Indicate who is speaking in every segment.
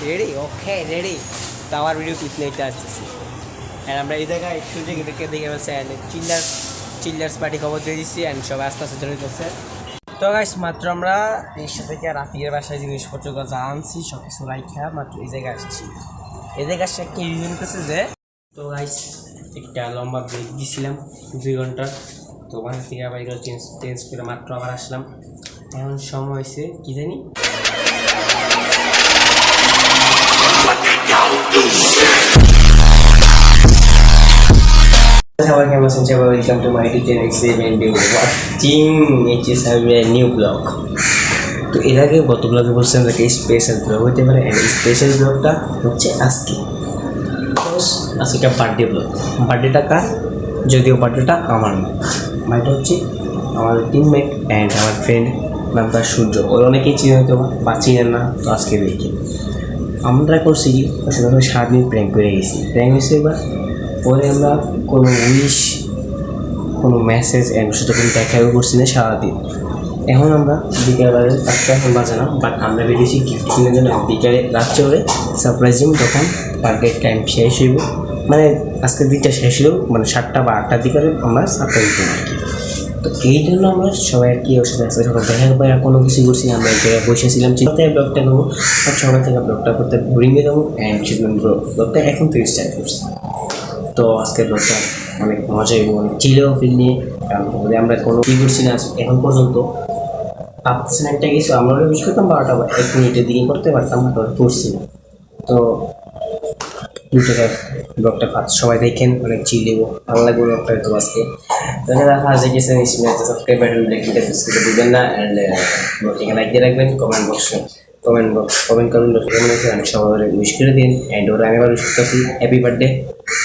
Speaker 1: Ready okay ready তো আমার video কি প্লেতে আসতেছি অ্যান্ড আমরা এই জায়গায় একটু দেখে ফেলছি অ্যান্ড চিল্লার্স পার্টি খবর দিয়ে দিচ্ছি অ্যান্ড সবাই আস্তে আস্তে চলে যাচ্ছে। তো গাইস মাত্র আমরা রিক্সা থেকে রাফিয়ের বাসায় জিনিসপত্র যা আনছি সব কিছু রাইখা মাত্র এই জায়গায় আসছি। এই জায়গায় আসছে একটা রিজন করছে যে তো গাইস একটা লম্বা ব্রেক দিয়েছিলাম 2 ঘন্টা, তো বাসা থেকে আবার এগুলো চেঞ্জ করে মাত্র আবার আসলাম। এখন সময় হয়েছে কি জানি সবাই কেমন আছেন? সবাই welcome to my teacher watching new blog. তো এর আগে গত ব্লগে বলছিলাম যে স্পেশাল ব্লগ হতে পারে, স্পেশাল ব্লগটা হচ্ছে আজকে একটা বার্থডে ব্লগ। বার্থডেটা কার? যদিও বার্থডেটা আমার না, বার্থডে হচ্ছে আমার টিমমেট অ্যান্ড আমার ফ্রেন্ড, নাম তার সূর্য। ওর অনেকেই চিনে হয়তো বা চিনেন না, তো আজকে দেখি আমরা করছি আসলে 7 দিন প্র্যাঙ্ক করে গেছি। প্র্যাঙ্ক হয়েছে এবার পরে আমরা কোনো উইশ কোনো মেসেজ অ্যান্ড সাথে কোনো দেখাও করছি না সারাদিন। এখন আমরা বিকেলবেলা 4টা এখন বাজে না, বাট আমরা বেরিয়েছি গিফট কেনার জন্য। বিকেলে রাত্রে করে সারপ্রাইজিং তখন বার্থডের টাইম শেষ হইব, মানে আজকে দিনটা শেষ হইব, মানে 7টা বা 8টার দিকে আমরা সারপ্রাইজ দেবো আর কি। তো এই জন্য আমরা সবাই আর কি ওর সাথে সকাল দেখা করে কোনো কিছু করছি না, আমরা এক জায়গায় বসেছিলাম। চিন্তা ব্লগটা নেবো আর সকাল থেকে ব্লগটা করতে বোরিংয়ে দেবো অ্যান্ড সেদিন ব্লগটা এখন থেকে স্টার্ট করছি। তো আজকের ব্লগটা অনেক মজা এবং অনেক চিলেও ফিল নিয়ে, কারণ আমরা কোনো কী করছি না এখন পর্যন্ত। ভাবতেছি না একটা কিছু আমরা উইশ করতাম 12টা বা 1 মিনিটের দিকে করতে পারতাম, বাট করছি না। তো ইউটিউবের ব্লগটা সবাই দেখেন, অনেক চিলেও ভালো লাগবে ব্লগটা। তো আজকে দেখা আছে গেছে সাবস্ক্রাইব বাটন দেখতে দিবেন না, অ্যান্ড ব্লগটিকে লাইক দিয়ে রাখবেন। কমেন্ট করুন কেমন আছে, অনেক সবাই উইশ করে দিন। অ্যান্ড ওরা আমি আবার উইশ করতেছি হ্যাপি বার্থডে,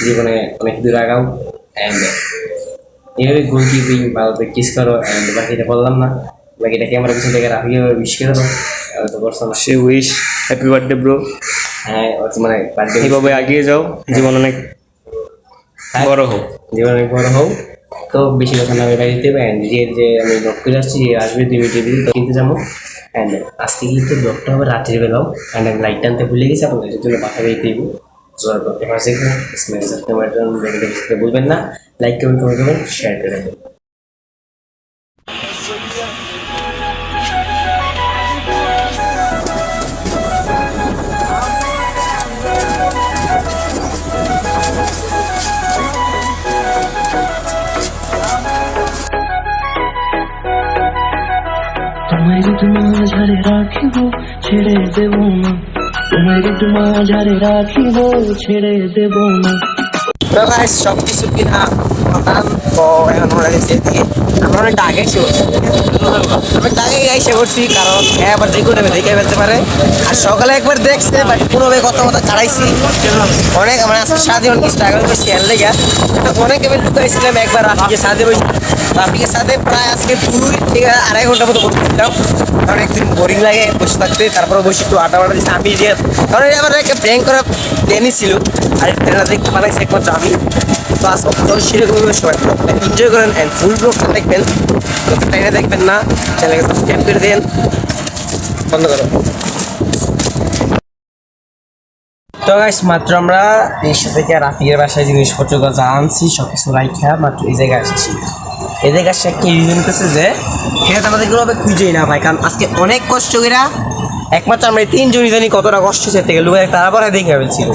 Speaker 1: জীবনে অনেক দূর আগাও অ্যান্ড এইভাবে গোল কিপিং ভালো প্র্যাকটিস করো। অ্যান্ড বাকিটা বললাম না, বাকিটা ক্যামেরা পিছন থেকে রাখি উইশ করে দাও। তো করছো না
Speaker 2: সে উইশ হ্যাপি বার্থডে ব্রো।
Speaker 1: হ্যাঁ মানে বার্থডে
Speaker 2: এইভাবে এগিয়ে যাও, জীবন অনেক বড় হোক,
Speaker 1: জীবন অনেক বড় হোক। তো বেশি কথা না বাইরে দিতে হবে। অ্যান্ড যে আমি ব্লগ করে আসছি আসবে 2 মিনিটের ভিতরে, তো কিনতে যাবো। অ্যান্ড আজকে কিন্তু ব্লগটা হবে রাত্রির বেলাও, অ্যান্ড আমি লাইট টানতে ভুলে গেছি, আপনাদের এটার জন্য মাথা দিয়ে দিব। ব্লগটা ফার্স্ট দেখবেন, বলবেন না, লাইক কমেন্ট করবেন, শেয়ার করে দেবেন।
Speaker 3: তোমায় মাঝারে রাখিব ছেড়ে দেব না, তোমায় মাঝারে রাখিব ছেড়ে দেব না।
Speaker 1: তো গাইস সব কিছু কিনা তো এখন আমরা গেছি এদিকে, আমরা অনেকটা আগে এসে করছি, অনেকটা আগে এসে করছি, কারণ আবার যে কোনো দেখে ফেলতে পারে। আর সকালে একবার দেখছে বাট কোনোভাবে কথা কাটাইছি অনেক, মানে আজকে সারাদিন অনেক স্ট্রাগল করছি এর লেগে। অনেক এবার ঢুকাইছিলাম একবার রাফিকে সাথে বসে, রাফিকে সাথে প্রায় আজকে 2 থেকে 2.5 ঘন্টা মতো বসেছিলাম, কারণ একদিন বোরিং লাগে বসে থাকতে। তারপরে বসে একটু আটা দিচ্ছি আমি যে, কারণ আমার একটা প্র্যাঙ্ক করা প্ল্যানই ছিল, আর এটা দেখতে বানাইছি একমাত্র আমি। তো আজকে সেরকমভাবে সবাই এনজয় করেন অ্যান্ড ফুল ব্লগটা দেখবেন, টাইমে দেখবেন না, চ্যানেলকে সাবস্ক্রাইব করে দেন। বন্ধ করো। তো গাইস মাত্র আমরা রিক্সা থেকে রাফিয়ের বাসায় জিনিসপত্র যা আনছি সব কিছু রাইখা মাত্র এই জায়গায় আসছি। এই জায়গায় আসছে একটা রিজন করছে যে সেটা আমাদের কোনোভাবে খুঁজেই না ভাই, কারণ আজকে অনেক কষ্ট করে একমাত্র আমরা 3 জনই জানি কতটা কষ্ট সে থেকে লোক তারপরে দেখে ফেলছিল,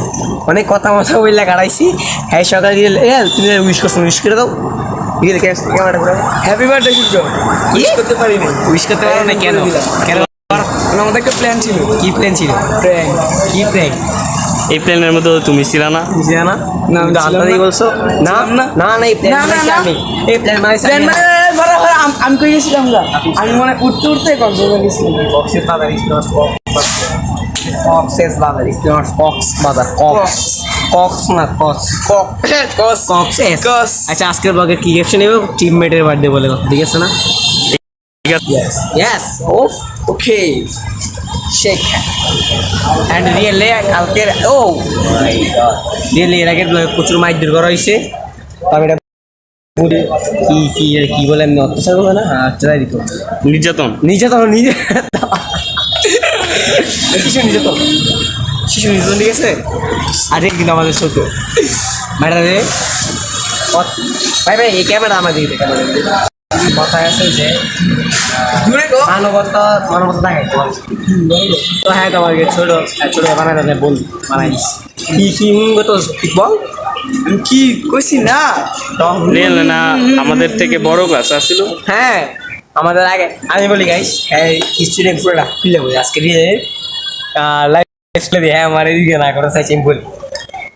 Speaker 1: অনেক কথা বললে কাটাইছি। হ্যাঁ সকালে দিয়ে তুমি উইশ করছো, উইশ করে দাও।
Speaker 2: হ্যাপি বার্থডে সূর্য। উইশ করতে পারিনি।
Speaker 1: উইশ করতে পারো না কেন? কেন?
Speaker 2: আমাদের একটা প্ল্যান ছিল।
Speaker 1: কি প্ল্যান ছিল?
Speaker 2: প্র্যাঙ্ক।
Speaker 1: কি প্র্যাঙ্ক?
Speaker 2: এই প্ল্যানের মধ্যে তুমি ছিল না?
Speaker 1: বুঝলি না? না আমি আন্দাজই বলছো না না না না, এই প্ল্যান মানে আমি এই প্ল্যান মানে
Speaker 3: আমি কই গেছিলাম, আমি মনে উঠতে উঠতে কক্সবাজার গেছিলাম।
Speaker 1: কক্সবাজার ইসলাম কক্সবাজার ইসলাম কক্সবাজার কক্স না কক্স। আচ্ছা আজকের ব্লগে কি ক্যাপশন নেব? টিমমেটের বার্থডে বলে কথা, ঠিক আছে না? Yes of okay shake and really কালকের রিয়েলি এর আগের প্রচুর মাইর করা হয়েছে। তবে এটা কি বলে এমনি অত্যাচার করবে না, চলাই দিত
Speaker 2: নির্যাতন
Speaker 1: নির্যাতন নিজে কিছু নির্যাতন শিশু নির্জন ঠিক আছে আরে কিন্তু আমাদের ছোট ম্যাডাম রে ভাই ভাই এই ক্যামেরা আমাদের দিকে ক্যামেরা কথা আছে যে মানবতা মানবতা থাকে তো হ্যাঁ তোমাকে ছোট ছোট বানাই দাদা বল বানাই কি কি তো ঠিক বল
Speaker 4: কি কইছি না
Speaker 2: রিয়েল না আমাদের থেকে বড় ক্লাস আসছিল।
Speaker 1: হ্যাঁ আমাদের আগে আমি বলি গাইস হ্যাঁ স্টুডেন্ট পুরোটা খুলে বলি আজকে লাইভ স্কুলে হ্যাঁ আমার এদিকে না করে চাইছি বলি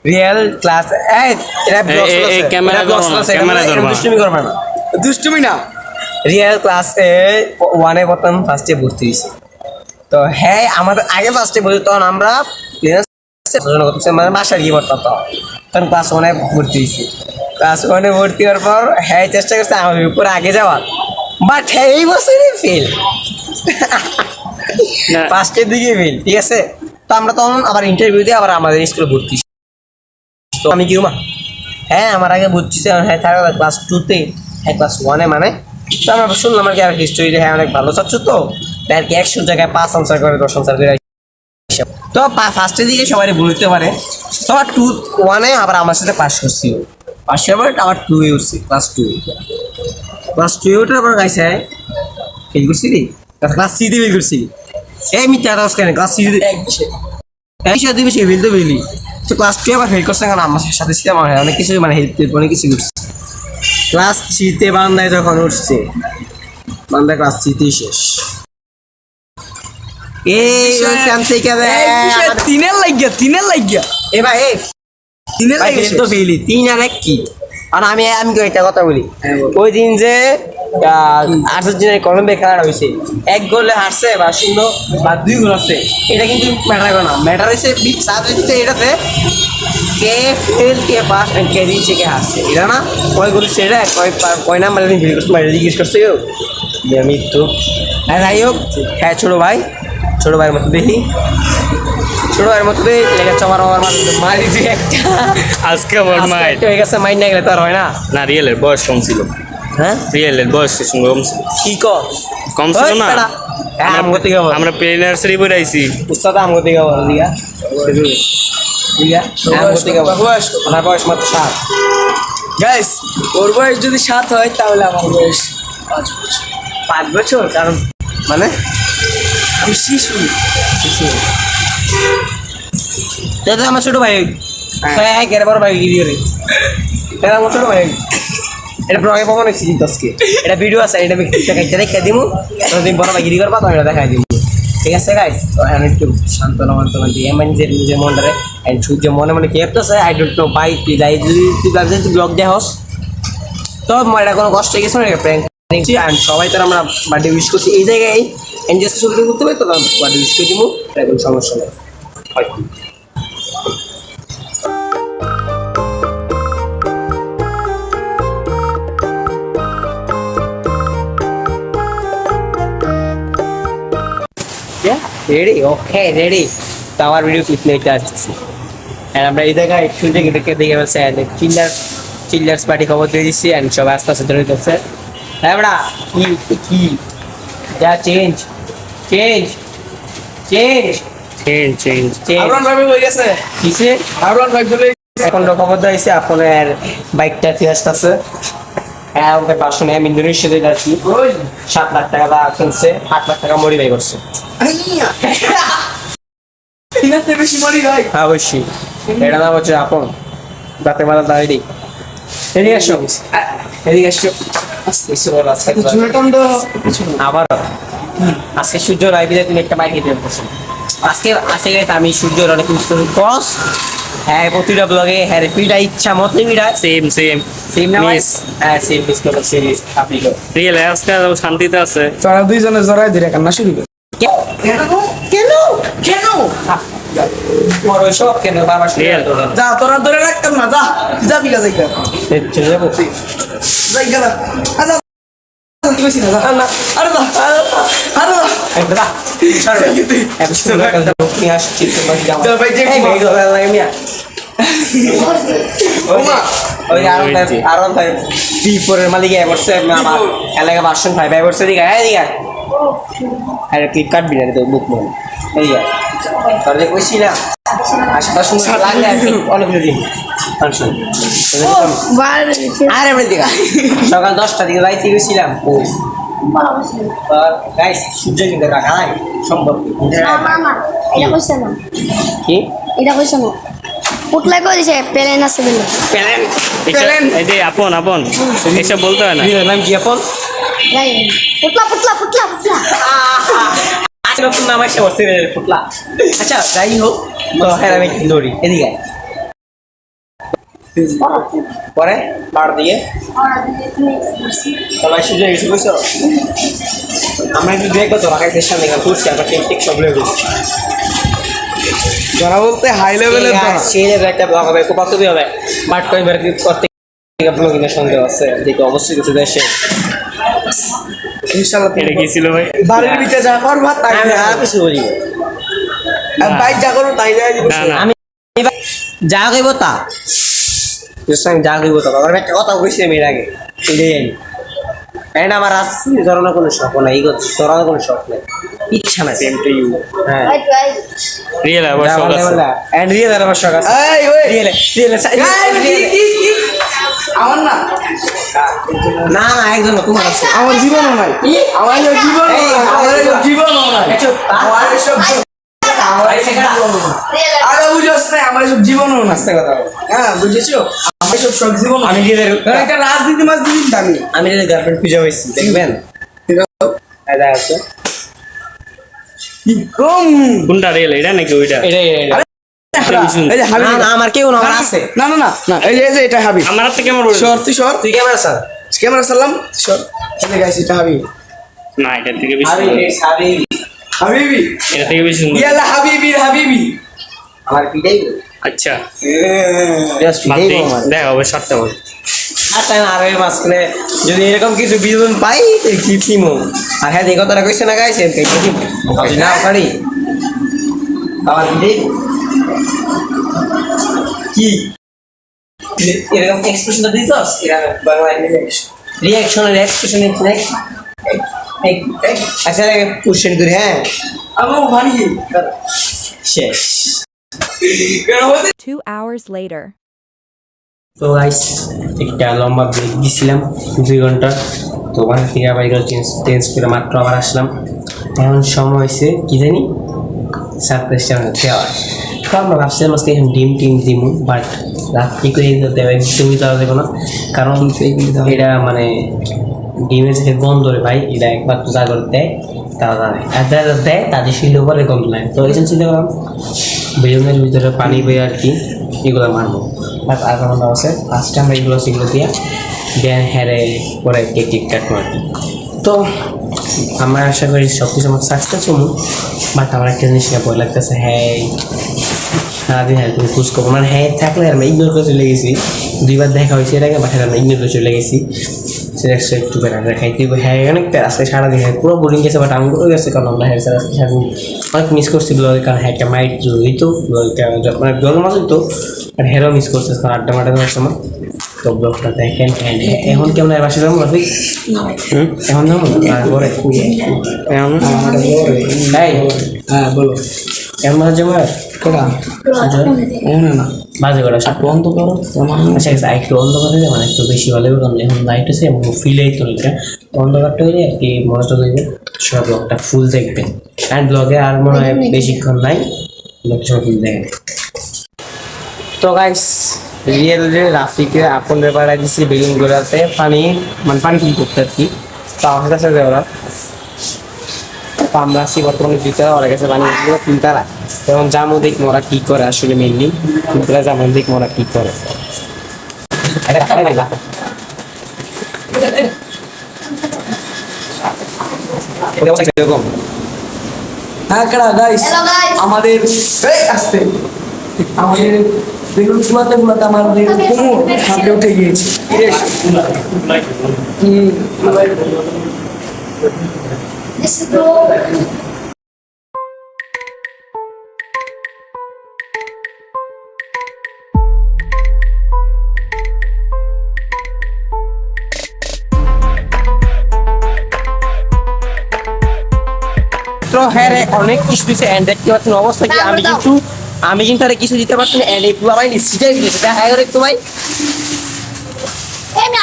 Speaker 1: রিয়েল ক্লাস
Speaker 2: এই ক্যামেরা
Speaker 1: দুষ্টুমি করবে না
Speaker 4: দুষ্টুমি না
Speaker 1: রিয়েল ক্লাসে ওয়ানে প্রথম ফার্স্টে ভর্তি হয়েছে তো হ্যাঁ আমাদের আগে ফার্স্টে ভর্তি তখন আমরা মানে বাসায় গিয়ে পড়তাম তখন ক্লাস ওয়ানে ভর্তি হয়েছি ক্লাস ওয়ানে ভর্তি হওয়ার পর হ্যাঁ চেষ্টা করছে আমাদের উপরে আগে যাওয়ার বাট হ্যাঁ এই বছরই ফেল ফার্স্টের দিকে ফেল ঠিক আছে তো আমরা তখন আবার ইন্টারভিউ দিয়ে আবার আমাদের স্কুলে ভর্তি তো আমি কি মা হ্যাঁ আমার আগে ভর্তি হ্যাঁ থাকা ক্লাস 2-তে হ্যাঁ ক্লাস 1-এ মানে তো আমরা শুনলাম আর কি আর হিস্ট্রি হ্যাঁ অনেক ভালো ছাত্র তো আর কি 100 জায়গায় 5 আনসার করে 10 আনসার করে তো ফার্স্টের দিকে সবাই বলতে পারে তো 1-এ আবার আমার সাথে পাস করছি পাস করার আবার 2-এ উঠছি ক্লাস 2-এ ওঠার আবার গাইছে ফেল করছি রে ক্লাস 3-তে ফেল করছি এই মিথ্যা কথা কেন ক্লাস 3-তে এক বিষয় দুই বিষয় ফেল তো ফেলি তো ক্লাস 2 আবার ফেল করছে কারণ আমার সাথে ছিলাম অনেক কিছু মানে হেল্প অনেক কিছু করছে ক্লাস 3-তে বান্দায় যখন উঠছে বান্দা ক্লাস 3-তেই শেষ এই ওইখান থেকে
Speaker 4: তিনের লাগিয়া
Speaker 1: এবার
Speaker 4: তিনের
Speaker 1: ভাই
Speaker 4: লাগিয়া
Speaker 1: তো ফেলি 3 আর 1 কি আর আমি একটা কথা বলি ওই দিন যে আর্জেন্টিনার কলম্বিয়া খেলা হয়েছে 1 গোলে হারছে বা 0 বা 2 গোল আছে এটা কিন্তু ম্যাটার করে না ম্যাটার হয়েছে সাবজেক্টে এটাতে কে ফেল কে পাস কে দিচ্ছে কে হারছে এটা না কয় গোল সেটা কয় নাম্বার দিন ফেল করছে জিজ্ঞেস করছে কেউ আমি তো হ্যাঁ যাই হোক হ্যাঁ ছোটো ভাইয়ের মতো দেখি ছোটো ভাইয়ের মতো দেখি লেগে চমার মারি যে একটা
Speaker 2: আজকে আমার মাইট
Speaker 1: হয়ে গেছে মাইন্ড না গেলে তো আর হয় না
Speaker 2: না রিয়েলের বয়স কম ছিল
Speaker 1: হ্যাঁ
Speaker 2: রিয়েলের বয়স কম ছিল
Speaker 1: কি
Speaker 2: কম ছিল না
Speaker 1: আমগো থেকে বল
Speaker 2: আমরা প্লে নার্সারি বই আইছি
Speaker 1: উস্তাদ আমগো থেকে বল দিগা আমগো থেকে বল আমার বয়স মাত্র 7
Speaker 4: গাইস ওর বয়স যদি 7 হয় তাহলে আমার বয়স
Speaker 1: 5 বছর কারণ মানে
Speaker 4: আমি শিশু
Speaker 1: তো আমার ছোট ভাই হ্যাঁ কেন বড় ভাই গিয়ে রে এটা আমার ছোট ভাই এটা ব্লগে পাবো না সিজি দশকে এটা ভিডিও আছে এটা আমি একটা দেখে দিমু তুমি বড় ভাই গিরি করবা তো এটা দেখাই দিমু ঠিক আছে গাইস তো এখন একটু শান্ত দিয়ে এমন যে নিজের মনটারে এন্ড সূর্য মনে মনে কি আছে আই ডোন্ট নো বাই তুই যাই যদি তুই ভাবছিস তুই ব্লগ দেহস তো আমার এটা কোনো কষ্ট গেছে না প্র্যাঙ্ক আর সবাই তো আমরা বার্থডে উইশ করছি এই জায়গায় এনজয় শুরু করতে হবে তো বার্থডে উইশ করে দিমু এটা কোনো সমস্যা নেই হয়তো রেডি ওকে রেডি তো আমার ভিডিও ক্লিপ নিতে আসতেছি আর আমরা এই জায়গায় একটু দেখে বলছে চিল্লার্স পার্টি খবর দিয়ে দিচ্ছি অ্যান্ড সবাই আস্তে আস্তে ধরে দিচ্ছে হ্যাঁ আমরা কি যা চেঞ্জ
Speaker 4: আবরান ভাই হয়ে গেছে
Speaker 1: কিসে
Speaker 4: আবরান ভাই বলে
Speaker 1: এখন খবর দিয়েছে আপনার বাইকটা ফিয়াস্ট আছে হ্যাঁ আমাদের বাসনে আমি ইন্দোনেশিয়াতে যাচ্ছি 7 লাখ টাকা দা কিনছে 8 লাখ টাকা মডিফাই করছে
Speaker 4: ঠিক আছে বেশি মরি ভাই
Speaker 1: হ্যাঁ অবশ্যই এটা নাম হচ্ছে আপন দাঁতে মারা দাঁড়িয়ে এদিকে আসো আস্তে এসে বলো আজকে আবার আজকে সূর্য লাইভে তুমি একটা বাইক দিতে পারছো আজকে আমি সূর্যর অনেক ক্রস হ্যাঁ প্রতিটা ব্লগে হ্যাঁ পিটা ইচ্ছা মতো পিটা
Speaker 2: সেম
Speaker 1: না হ্যাঁ সেম মিস করো সিরিজ আপনি
Speaker 2: রিয়েল আজকে শান্তিতে আছে
Speaker 4: তোরা দুইজনে জড়াই দিলে কান্না শুরু করে
Speaker 1: কেন বড় সব কেন বাবা
Speaker 2: রিয়েল
Speaker 4: যা তোরা ধরে রাখতাম না যা যাবি গা যাইগা
Speaker 1: চলে যাবো
Speaker 4: যাইগা যা আচ্ছা কইছি না যা আরে যা আরে যা
Speaker 1: একদা ছাড়ো এপিসোড একটা লোক নিয়ে আসছি তোমার জামা
Speaker 4: চল ভাই, যে
Speaker 1: এই
Speaker 4: ঘুমা।
Speaker 1: মেয়ে গলা লাগে মিয়া
Speaker 4: ওমা
Speaker 1: ওই আরন ভাই পি4 এর মালিক এ বসে আমার এলাকা ভার্সন 5 এ বসে দিগা এই দিগা আর ক্লিপ কাটবি না তো বুক মন এই তাহলে কইছি না আশা সুন্দর লাগে আর কি অনেক দিন ফাংশন আরে বলে দিগা সকাল 10টা দিকে যাইতে গেছিলাম গাইস সূর্য কিন্তু রাখা নাই সম্ভব
Speaker 5: এটা কইছে না
Speaker 1: কি
Speaker 5: এটা কইছে না পুটলা কই দিছে প্লেন আছে বলে
Speaker 1: প্ল্যান
Speaker 2: এই যে আপন আপন এসব বলতে হয় না
Speaker 1: নাম কি আপন
Speaker 5: রাই পুটলা পুটলা পুটলা পুটলা
Speaker 1: নতুন নাম আসে বসে ফুটলা আচ্ছা যাই হোক তো হ্যাঁ আমি দৌড়ি এদিকে আয়। পরে বার দিয়ে সবাই সুযোগ এসে বসো আমরা একটু দেখবো তো আকাশের সামনে ঘুরছি আমরা টেক সব লেগে গেছি
Speaker 4: যারা বলতে হাই লেভেলের
Speaker 1: সেই একটা ব্লগ হবে খুব বাস্তবই হবে বাট কয়েকবার করতে ব্লগিংয়ের সন্দেহ আছে যেটা অবশ্যই কিছু দেশে
Speaker 4: ইনশাআল্লাহ
Speaker 2: এটা কি ছিল ভাই
Speaker 4: বাড়ির ভিতরে যা করবা তাই
Speaker 1: আমি আর কিছু বলি
Speaker 4: আর বাইক যা করো তাই যাই দিব
Speaker 2: না না
Speaker 1: আমি যা কইব তা আমি যা কইব তা আমার একটা কথা কইছি আমি এর আগে এটাই আমি এন্ড আমার রাজনীতি ধরনের কোনো শখ নাই এই ধরনের কোনো শখ নাই ইচ্ছা নাই
Speaker 2: সেম টু ইউ
Speaker 1: হ্যাঁ
Speaker 2: রিয়েল আবার সব আছে
Speaker 1: এন্ড রিয়েল আর আমার শখ আছে
Speaker 4: এই ওই
Speaker 1: রিয়েল রিয়েল
Speaker 4: আমার না
Speaker 1: না না একজন তোমার আছে
Speaker 4: আমার জীবনও নাই আমার জীবনও নাই আমার জীবনও নাই আমার সব আরে বুঝছ না আমার সব জীবনও না
Speaker 1: আস্তে কথা বলো।
Speaker 4: হ্যাঁ বুঝেছো আমার সব জীবন
Speaker 1: আমি রিয়েলের
Speaker 4: একটা রাজনীতি মাছ দিন দামি
Speaker 1: আমি রিয়েলের গার্লফ্রেন্ড খুঁজে পাইছি দেখবেন এটা আছে
Speaker 4: কি কম
Speaker 2: কোনটা রিয়েল এটা নাকি ওইটা
Speaker 1: এটাই
Speaker 4: এই যে হাবিব
Speaker 1: না না আমার কেউ না আমার আছে
Speaker 4: না না না না এই যে এটা হাবিব
Speaker 2: আমার হাত থেকে কেমন বলছো
Speaker 4: সর তুই সর
Speaker 1: তুই কেমন আছিস
Speaker 4: ক্যামেরা সালাম সর এই যে গাইস এটা হাবিব
Speaker 2: না এটা থেকে বেশি
Speaker 1: আরে
Speaker 2: সুন্দর।
Speaker 1: সাবি
Speaker 4: হাবিবি
Speaker 2: এটা থেকে বেশি সুন্দর
Speaker 4: ইয়ালা হাবিবি হাবিবি
Speaker 1: আমার পিটাই
Speaker 2: আচ্ছা
Speaker 1: জাস্ট
Speaker 2: বাদ
Speaker 1: পিটাই
Speaker 2: দে,
Speaker 1: আমার
Speaker 2: দেখা হবে সাতটা বল
Speaker 1: আর তাই না আর এর মাঝখানে যদি এরকম কিছু বিনোদন পাই কি কিমো আর হ্যাঁ এই কথাটা কইছে না গাইছে না পারি আমার পিটাই কি এরকম এক্সপ্রেশনটা দিছস বাংলা রিঅ্যাকশনের এক্সপ্রেশন আচ্ছা কোশ্চেন করি হ্যাঁ
Speaker 4: আমি ভানি
Speaker 1: শেষ
Speaker 6: 2 hours later.
Speaker 1: তো গাইস একটা লম্বা ব্রেক দিছিলাম 2 ঘন্টা তো ওখান থেকে আবার এগুলো চেঞ্জ করে মাত্র আবার আসলাম এখন সময় হয়েছে কি জানি সারপ্রাইজটা দেওয়ার তো আমরা ভাবছিলাম আজকে এখন টিম দিব বাট রাত্রি করে দেওয়া একদমই দেওয়া যাবে না কারণ এটা মানে ডিমের যে গন্ধ রে ভাই এটা একবার তো জাগর দেয় তারা জানে আর যারা দেয় তাদের শিল্ড করে গন্ধ লাগে তো এই জন্য চিন্তা করলাম বেলুনের ভিতরে পানি বয়ে আর কি এগুলো মারবো বাট আর কোনো আছে ফার্স্টে আমরা এগুলো সেগুলো দিয়ে দেন হেরে পরে কেক কাটবো আর কি তো আমরা আশা করি সব কিছু আমার সাকসেস হবো বাট আমার একটা জিনিস নিয়ে ভয় লাগতেছে হ্যাঁ সারাদিন হ্যাঁ তুমি খোঁজ করবো মানে হ্যাঁ থাকলে আমরা ইগনোর করে চলে গেছি 2বার দেখা হয়েছে এর আগে বাট আমরা ইগনোর করে চলে গেছি সেটা একটু বেড়া খাইতে হ্যাঁ অনেক আজকে সারাদিন হ্যাঁ পুরো বোরিং গেছে বাট আমি করে গেছে কারণ আমরা হ্যাঁ আজকে সারাদিন অনেক মিস করছি ব্লগে কারণ হ্যাঁ একটা মাইট জরুরি তো ব্লগটা মানে ব্লগের মাঝে তো আর হেরও মিস করছে কারণ আড্ডা মাড্ডা দেওয়ার সময় তো ব্লগটা দেখেন এখন কেমন বাসে যাবো রাফিক এখন যাবো তারপরে এখন তাই
Speaker 4: হ্যাঁ বলো
Speaker 1: কেমন বাজে যাবো আর
Speaker 4: কোটা না
Speaker 1: বাজে কটা সব
Speaker 4: বন্ধ করো
Speaker 1: আচ্ছা আচ্ছা একটু অন্ধকার হলে মানে একটু বেশি ভালো হবে কারণ এখন লাইট আছে এবং ফিল হইতো এটা অন্ধকারটা হলে আর কি মনোযোগ হইবে সব ব্লগটা ফুল দেখবেন অ্যান্ড ব্লগে আর মনে হয় বেশিক্ষণ নাই ব্লগ সব ফুল দেখেন তো গাইস রিয়েল যে রাফিকে আপনের পাড়ায় দিচ্ছি বেলুন গোড়াতে পানি মানে পানি ফিল করতে আর কি তো আমার কাছে যে ওরা তো আমরা আছি বর্তমানে ভিতরে ওরা কাছে পানি ফিল্টার এবং জামু দেখবো ওরা কী করে আসলে মেনলি ফিল্টারে জামু দেখবো ওরা কী করে এরকম
Speaker 4: হ্যাঁ কেডা গাইস
Speaker 5: Hello guys.
Speaker 4: আমাদের এই আসতে আমাদের বেলুন ফুলাতে ফুলাতে আমাদের কোমর হাতে উঠে গিয়েছে
Speaker 5: Let's go.
Speaker 2: মাত্র হ্যাঁ রে অনেক কিছু দিছে এন্ড দেখতে পাচ্ছেন অবস্থা কি আমি কিন্তু আরে কিছু দিতে পারছি না এন্ড এই পুরো ভাই নিশ্চিতই দিয়েছে দেখা করে একটু ভাই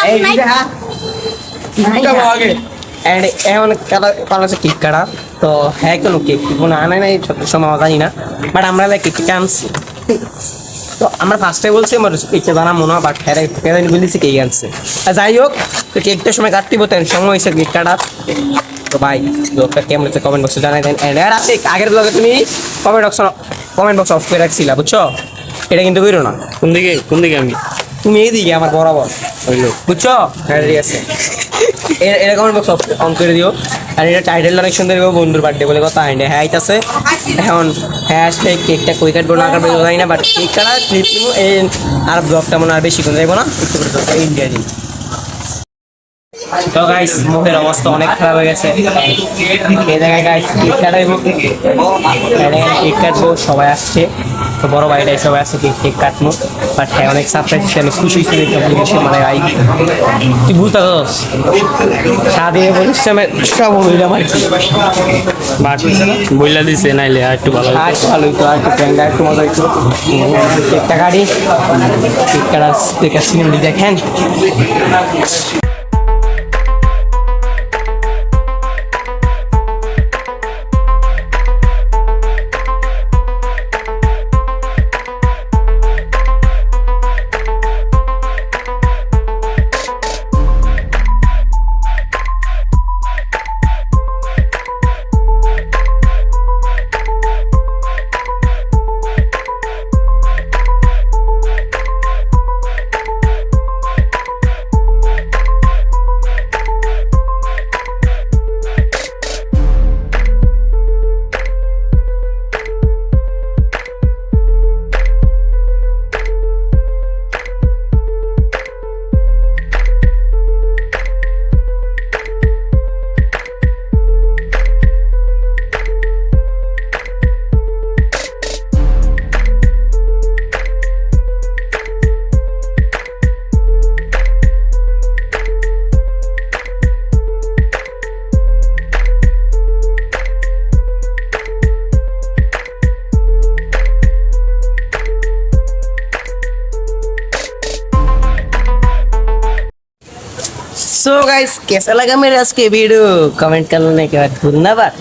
Speaker 2: এই যে হ্যাঁ কিকটা আগে এন্ড এখন কারণ আছে কিক কাটা তো হ্যাঁ কোনো কেক কোনো আনাই নাই সময় জানি না বাট আমরা কেকটা আনছি তো আমরা ফার্স্টে বলছি আমার কেকটা জানা মনে হয় বাট হ্যাঁ বলেছি কেক আনছে যাই হোক তো কেকটার সময় কাটতিব তেন সময় হয়েছে কেক কাটার তো ভাই ব্লগটা কেমন হচ্ছে কমেন্ট বক্সে জানাই দেন এন্ড এর আছে আগের ব্লগে তুমি কমেন্ট বক্স অফ করে রাখছিলা বুঝছো এটা কিন্তু কইরো না
Speaker 1: কোন দিকে আমি
Speaker 2: তুমি এইদিকে আমার বরাবর
Speaker 1: হইলো
Speaker 2: বুঝছো হ্যাঁ ঠিক আছে এর কমেন্ট বক্স অন করে দিও আর এটা টাইটেল অনেক সুন্দর দেবো বন্ধুর বার্থডে বলে কথা আইনে হ্যাঁ আইতাছে এখন হ্যাঁ আসলে কেকটা কই কাটবো না কাটবো জানি না বাট কেক কাটা ক্লিপ নিবো আর ব্লগটা মনে আর বেশি করে যাইবো না একটু করে ইন্ডিয়া দিই তো গাইস মুখের অবস্থা অনেক খারাপ হয়ে গেছে এই জায়গায় গাইস কেক কাটবো সবাই আসছে তো বড় ভাইটাই সবাই আসছে কেক কাটবো বাট হ্যাঁ অনেক সারপ্রাইজ আমি খুশি হয়েছি মানে ভাই তুই বুঝতে পারছ সাদে বলছি আমি সব বললাম আর কি
Speaker 1: বাট বইলা দিছে নাইলে আর একটু ভালো
Speaker 2: আর একটু ভালো হইতো আর একটু ফ্রেন্ড আর একটু মজা হইতো কেকটা কাটি কেক কাটা সিনেমা দেখেন सो गाइस कैसा लगा मेरा आज के वीडियो कमेंट करने के बाद धन्यवाद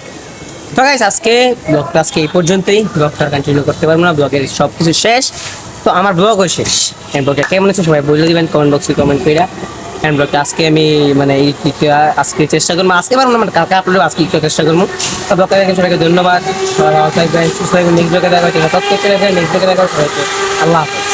Speaker 2: তো গাইস আজকে ব্লগটা এই পর্যন্তই ব্লগটা কন্টিনিউ করতে পারবো না ব্লগের সব কিছু শেষ তো আমার ব্লগও শেষ এন্ড ব্লগটা কেমন হচ্ছে সবাই বলে দিবেন কমেন্ট বক্সে কমেন্ট করে এন্ড ব্লগটা আজকে আমি মানে আজকে চেষ্টা করবো আজকে পারবো না মানে কালকে আপলোড আজকে একটু চেষ্টা করবো তো ব্লগটা দেখেন সবাইকে ধন্যবাদ সবাই ভালো থাকবেন সুস্থ থাকবেন নেক্সট ব্লগে দেখা হচ্ছে সাবস্ক্রাইব করে রাখবেন নেক্সট ব্লগে দেখা হচ্ছে আল্লাহ হাফেজ।